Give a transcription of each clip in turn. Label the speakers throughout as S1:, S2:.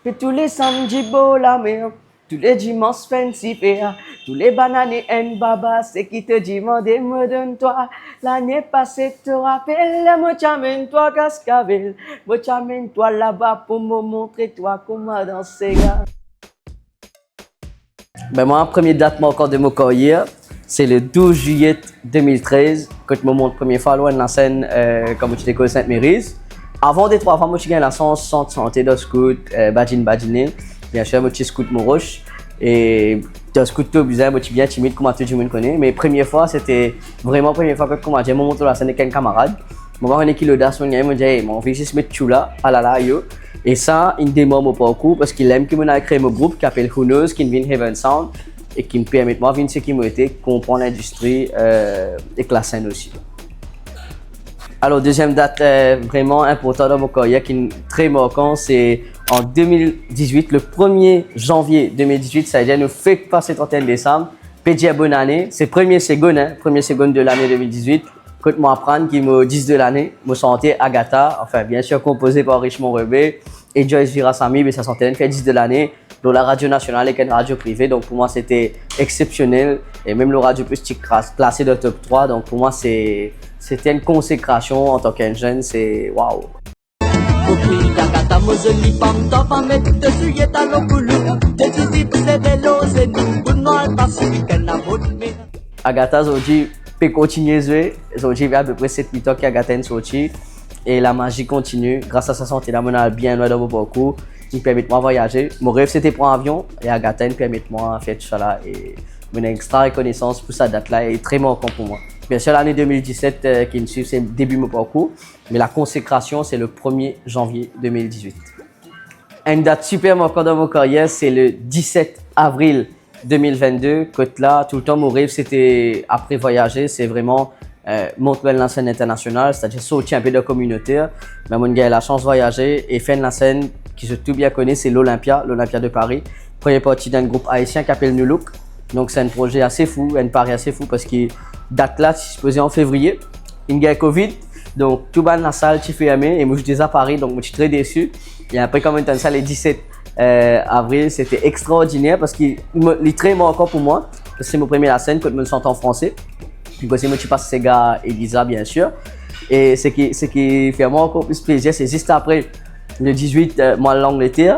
S1: Et tous les samedis beau la mer, tous les dimanches fancy fair, tous les bananes et baba, c'est qui te demande me donne-toi. L'année passée te rappelle, moi t'amène toi Cascavel, moi t'amène toi là-bas pour me montrer toi comment danser. Ben moi, première date encore de mon carrière, c'est le 12 juillet 2013, quand je me montre première fois loin de la scène, comme tu l'école Sainte-Mérise. Avant des 3 fois, moi, je gagne la centre santé de scout, badine. Bien sûr, moi, je scout mon roche. Et de scout, tout bizarre, moi, je suis bien timide, comme tout le monde connaît. Mais première fois, c'était vraiment première fois que je me montre la scène avec un camarade. Moi, on est qui l'audace, on me dit, hey, mon fils, je me tue là, ah là là, yo. Et ça, il démarre mon parcours parce qu'il aime que je crée mon groupe qui s'appelle Who Knows, qui vient Heaven Sound et qui me permet de moi venir ce qui m'a été, comprendre l'industrie et la scène aussi. Alors, deuxième date vraiment importante dans mon carrière qui est très marquante, c'est en 2018, le 1er janvier 2018, ça a été nous fait passer 31 décembre. Pédia bonne année, c'est premier seconde de l'année 2018. Quand moi apprendre qui me 10 de l'année, me sentais Agatha, enfin bien sûr composé par Richemont Rebé et Joyce Virasamy, mais ça sentait fait 10 de l'année dans la radio nationale et une radio privée. Donc pour moi c'était exceptionnel et même le radio plus classé dans le top 3. Donc pour moi c'était une consécration en tant qu'un jeune, c'est waouh. Agatha aujourd'hui peut continuer à jouer. Aujourd'hui, il y a à peu près 7-8 ans qu'Agatha est sortie et la magie continue. Grâce à sa santé, là, on a bien loin dans mon parcours. Il permet de moi voyager. Mon rêve, c'était prendre un avion et Agatha me permet de moi faire tout ça là. Et j'ai une extra reconnaissance pour cette date-là et très marquant pour moi. Bien sûr, l'année 2017 qui me suit, c'est le début de mon parcours. Mais la consécration, c'est le 1er janvier 2018. Une date super marquante dans mon carrière, c'est le 17 avril 2022. Côte là, tout le temps, mon rêve, c'était après voyager, c'est vraiment monter la scène internationale, c'est-à-dire sortir un peu de la communautaire. Mais mon gars a la chance de voyager et faire la scène qui se tout bien connaît, c'est l'Olympia de Paris. Première partie d'un groupe haïtien qui s'appelle New Look. Donc c'est un projet assez fou, un pari assez fou parce que date là, si je posais en février, il y a Covid. Donc tout le monde dans la salle, tu fais aimer et moi je suis à Paris, donc moi je suis très déçu. Et après quand même dans ça, le 17 avril, c'était extraordinaire parce qu'il est très marquant pour moi. C'est mon premier la scène quand je me sens en français. Donc c'est moi qui passe ces gars Elisa bien sûr. Et ce qui fait moi encore plus plaisir, c'est juste après le 18, moi l'Angleterre.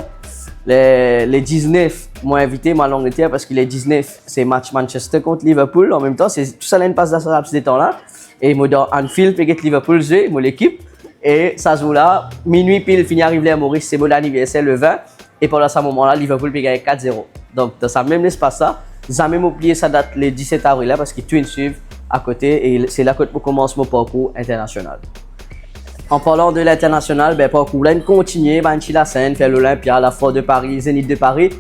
S1: Les 19, moi invité moi l'Angleterre parce que les 19, c'est match Manchester contre Liverpool. En même temps, c'est tout ça là une passe d'assurance à ce temps-là. Et moi dans Anfield, puis Liverpool jouer, moi l'équipe. Et ça joue là, minuit pile, fini arrive à Maurice, c'est mon anniversaire le 20. Et pendant ce moment-là, Liverpool peut gagner 4-0. Donc dans ça même espace là, jamais oublié sa date le 17 avril là parce que Twin suivent à côté et c'est là que je commence mon parcours international. En parlant de l'international, ben parcours là, continuer, banchi la scène, faire l'Olympia, la Foire de Paris, Zénith de Paris.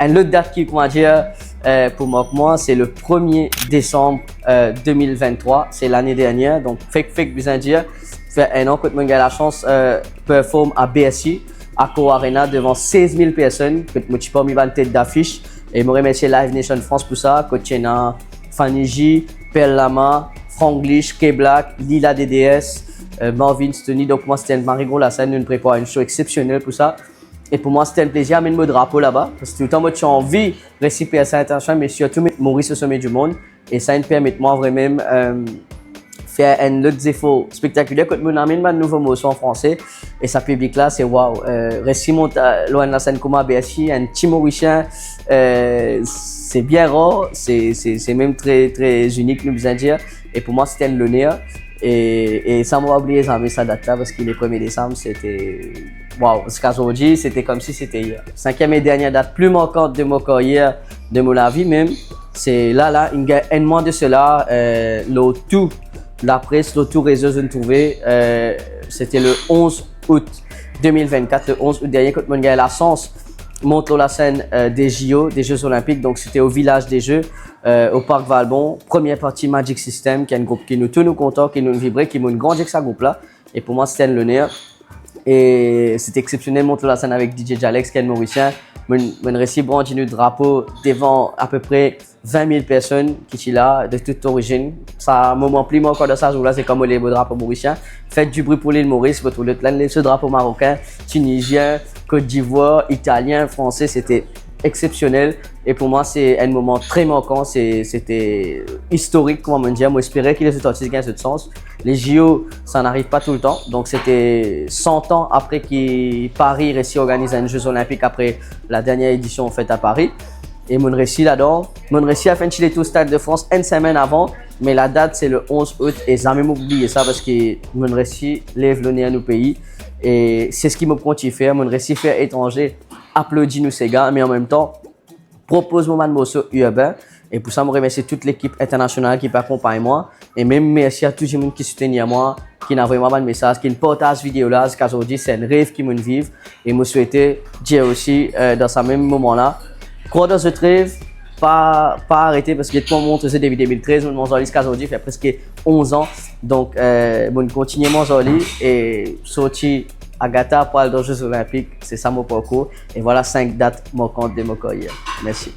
S1: Une autre date qui, comment dire, pour moi, c'est le 1er décembre 2023. C'est l'année dernière, donc fake, besoin dire. Fait un an que j'ai la chance performer à BSI, à Co Arena devant 16 000 personnes. Que je suis pas mis en tête d'affiche. Et je remercie Live Nation France pour ça. Coachena, Fanny J, Perle Lama, Franglish, K-Black, Lila DDS. Marvin Stony, donc moi c'était un marigot la scène, nous prépare une show exceptionnelle pour ça. Et pour moi c'était un plaisir de mettre mon drapeau là-bas. Parce que tout le temps moi j'ai envie de récipier à cette international, mais surtout mettre Maurice au sommet du monde. Et ça me permet de moi vraiment faire un autre effort spectaculaire quand je amène ma nouveau mot en français. Et sa public là c'est waouh. Récit monte loin de la scène comme à BSI, un petit Mauricien, c'est bien rare, c'est même très unique, nous besoin dire. Et pour moi c'était un l'honneur. Et ça m'a oublié jamais sa date là parce que le 1er décembre c'était waouh, parce qu'aujourd'hui c'était comme si c'était hier. Cinquième et dernière date plus marquante de mon carrière, de mon vie même, c'est là il y a un mois de cela, le tout la presse, le tout réseau je trouvé, c'était le 11 août 2024, le 11 août dernier quand on a la chance monte la scène des JO, des Jeux Olympiques, donc c'était au village des Jeux, au Parc Valbon. Première partie Magic System, qui est un groupe qui nous tous nous contents, qui nous vibrait, qui nous grandit avec ce groupe-là. Et pour moi, c'était un l'honneur. Et c'était exceptionnel, monter la scène avec DJ Jalex, qui est mauricien. Je réussi à brandir le drapeau devant à peu près 20 000 personnes qui sont là, de toute origine. Ça, un moment plus encore de ça, jour-là, c'est comme les beaux drapeaux mauriciens. Faites du bruit pour l'île Maurice, votre ce drapeau marocain, tunisien, Côte d'Ivoire, italien, français, c'était exceptionnel. Et pour moi, c'est un moment très marquant, c'était historique, comment me dire. Moi, j'espérais qu'il ait sorti dans ce sens. Les JO, ça n'arrive pas tout le temps. Donc, c'était 100 ans après que Paris réussit à organiser un Jeux Olympiques après la dernière édition faite à Paris. Et mon récit là-dedans, mon récit a fait Chile au Stade de France une semaine avant, mais la date c'est le 11 août et jamais oublié ça parce que mon récit lève le nez à nos pays et c'est ce qui me continue faire. Mon récit fait étranger, applaudit nous ces gars, mais en même temps propose mon morceau urbain. Et pour ça, je remercie toute l'équipe internationale qui m'accompagne moi. Et même merci à tout le monde qui soutient moi, qui n'a vraiment pas de message, qui ne partage vidéo là, parce qu'aujourd'hui c'est un rêve qui me vive. Et je souhaitais dire aussi dans ce même moment là, croire dans ce rêve, pas arrêter parce que tout le monde faisait depuis 2013, mon Zoli aujourd'hui fait presque 11 ans. Donc, bon, continuer mon Zoli et sortir Agatha pour aller aux Jeux Olympiques, c'est ça mon parcours. Et voilà 5 dates marquantes de mon carrière. Merci.